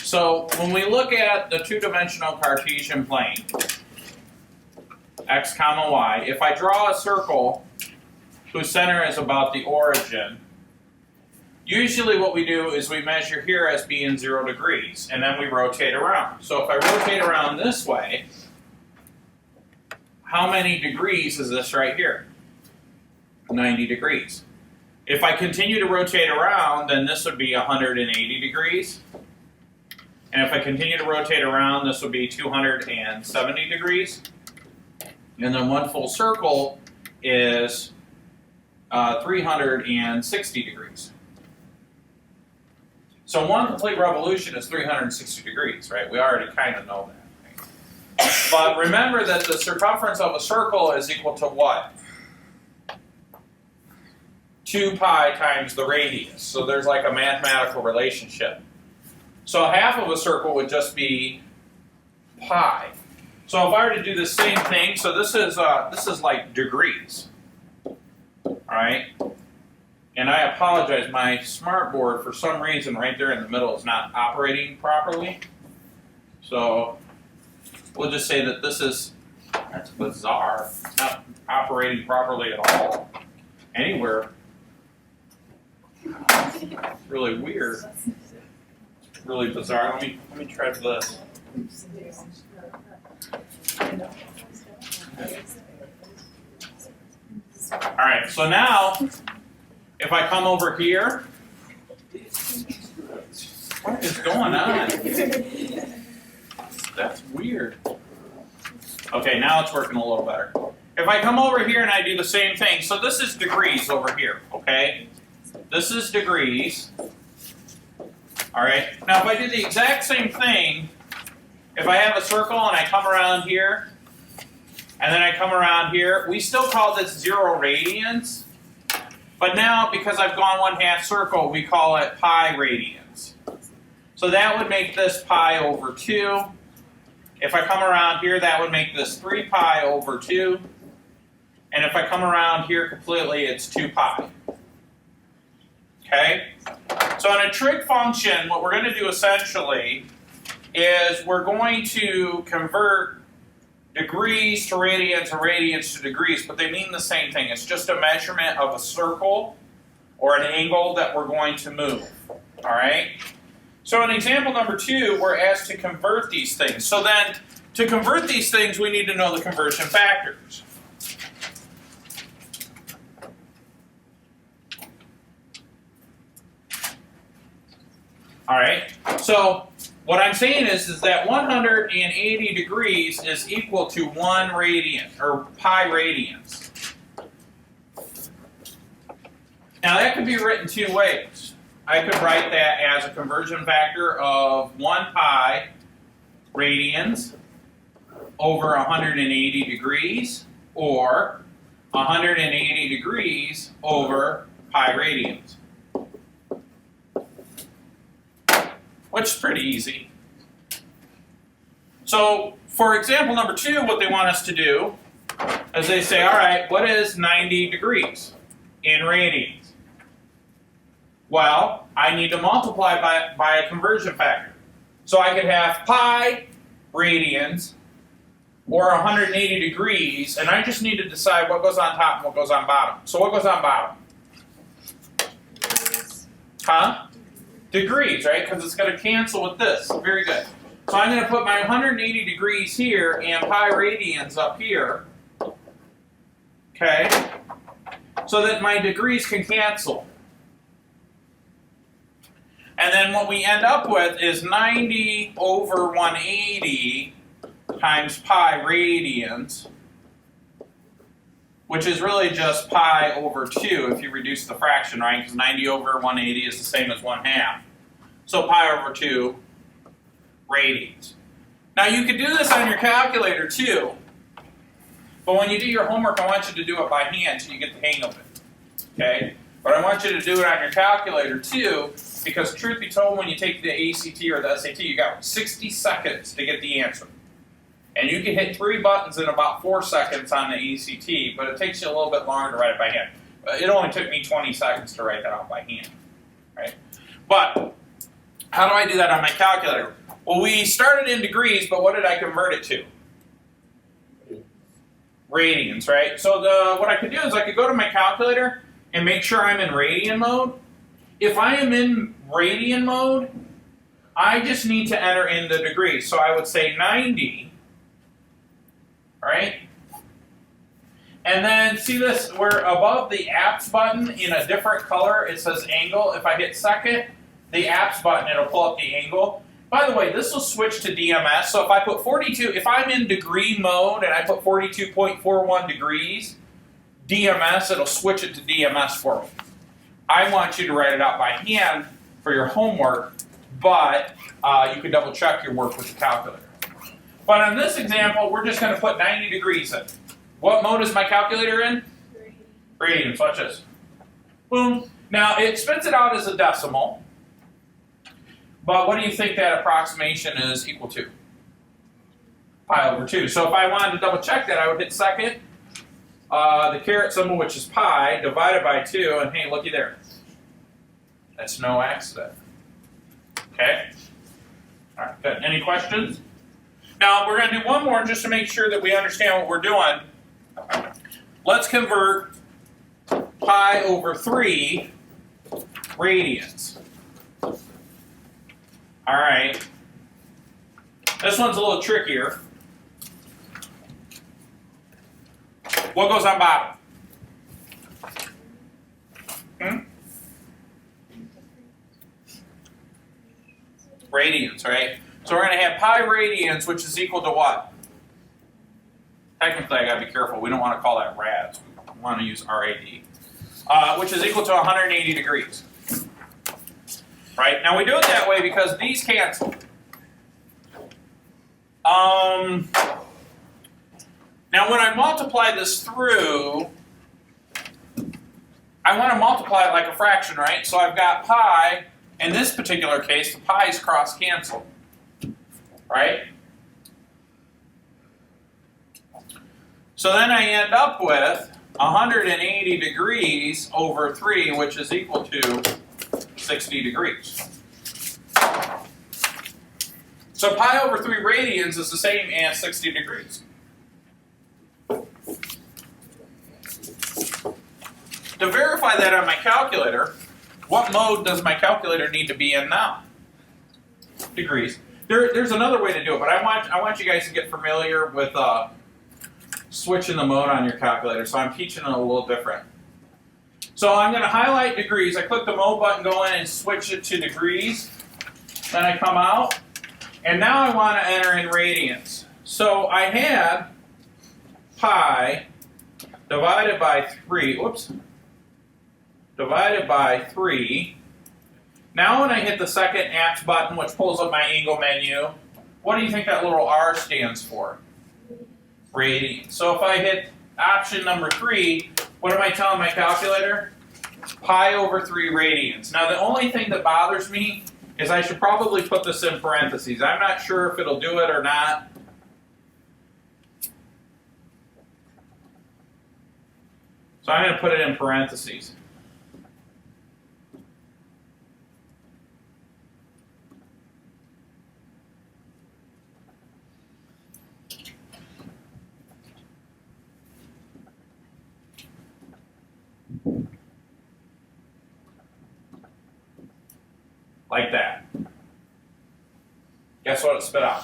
So when we look at the two-dimensional Cartesian plane, x comma y, if I draw a circle whose center is about the origin, usually what we do is we measure here as being 0 degrees, and then we rotate around. So if I rotate around this way, how many degrees is this right here? 90 degrees. If I continue to rotate around, then this would be 180 degrees. And if I continue to rotate around, this would be 270 degrees. And then one full circle is 360 degrees. So one complete revolution is 360 degrees, right? We already kind of know that. Right? But remember that the circumference of a circle is equal to what? 2 pi times the radius. So there's like a mathematical relationship. So half of a circle would just be pi. So if I were to do the same thing, so this is like degrees. All right? And I apologize, my smartboard, for some reason, right there in the middle is not operating properly. So we'll just say that that's bizarre. It's not operating properly at all. Anywhere. It's really weird. It's really bizarre. Let me try this. All right, so now, if I come over here, what is going on? That's weird. Okay, now it's working a little better. If I come over here and I do the same thing, so this is degrees over here, okay? This is degrees. All right, now if I do the exact same thing, if I have a circle and I come around here, and then I come around here, we still call this 0 radians. But now, because I've gone 1/2 circle, we call it pi radians. So that would make this pi over 2. If I come around here, that would make this 3 pi over 2. And if I come around here completely, it's 2 pi. Okay? So in a trig function, what we're going to do essentially is we're going to convert degrees to radians and radians to degrees, but they mean the same thing. It's just a measurement of a circle or an angle that we're going to move. All right? So in example number 2, we're asked to convert these things. So then, to convert these things, we need to know the conversion factors. All right? So what I'm saying is that 180 degrees is equal to 1 radian, or pi radians. Now that could be written 2 ways. I could write that as a conversion factor of 1 pi radians over 180 degrees, or 180 degrees over pi radians. Which is pretty easy. So, for example number 2, what they want us to do is they say, all right, what is 90 degrees in radians? Well, I need to multiply by a conversion factor. So I could have pi radians or 180 degrees, and I just need to decide what goes on top and what goes on bottom. So what goes on bottom? Huh? Degrees, right? Because it's going to cancel with this. Very good. So I'm going to put my 180 degrees here and pi radians up here. Okay? So that my degrees can cancel. And then what we end up with is 90 over 180 times pi radians, which is really just pi over 2 if you reduce the fraction, right? Because 90 over 180 is the same as 1/2. So pi over 2 radians. Now you could do this on your calculator too, but when you do your homework, I want you to do it by hand so you get the hang of it. Okay? But I want you to do it on your calculator too, because truth be told, when you take the ACT or the SAT, you got 60 seconds to get the answer. And you can hit 3 buttons in about 4 seconds on the ACT, but it takes you a little bit longer to write it by hand. It only took me 20 seconds to write that out by hand, right? But How do I do that on my calculator? Well, we started in degrees, but what did I convert it to? Radians, right? So what I could do is I could go to my calculator and make sure I'm in radian mode. If I am in radian mode, I just need to enter in the degrees. So I would say 90, right? And then see this, we're above the apps button in a different color. It says angle. If I hit second, the apps button, it'll pull up the angle. By the way, this will switch to DMS. So if I put 42, if I'm in degree mode and I put 42.41 degrees, DMS, it'll switch it to DMS for me. I want you to write it out by hand for your homework, but you can double check your work with the calculator. But on this example, we're just going to put 90 degrees in. What mode is my calculator in? Radians. Watch this. Boom. Now, it spits it out as a decimal. But what do you think that approximation is equal to? Pi over 2. So if I wanted to double check that, I would hit second. The caret symbol, which is pi, divided by 2, and hey, looky there. That's no accident. Okay? All right, good. Any questions? Now, we're going to do one more just to make sure that we understand what we're doing. Let's convert pi over 3 radians. All right. This one's a little trickier. What goes on bottom? Radians, right? So we're going to have pi radians, which is equal to what? Technically, I got to be careful. We don't want to call that rads. We want to use RAD, which is equal to 180 degrees. Right? Now, we do it that way because these cancel. Now, when I multiply this through, I want to multiply it like a fraction, right? So I've got pi. In this particular case, the pi's cross-cancel. Right? So then I end up with 180 degrees over 3, which is equal to 60 degrees. So pi over 3 radians is the same as 60 degrees. To verify that on my calculator, what mode does my calculator need to be in now? Degrees. There's another way to do it, but I want you guys to get familiar with switching the mode on your calculator, so I'm teaching it a little different. So I'm going to highlight degrees. I click the mode button, go in and switch it to degrees. Then I come out, and now I want to enter in radians. So I had pi divided by 3, divided by 3. Now when I hit the second apps button, which pulls up my angle menu, what do you think that little R stands for? Radians. So if I hit option number 3, what am I telling my calculator? Pi over 3 radians. Now the only thing that bothers me is I should probably put this in parentheses. I'm not sure if it'll do it or not. So I'm going to put it in parentheses. Like that. Guess what it spit out?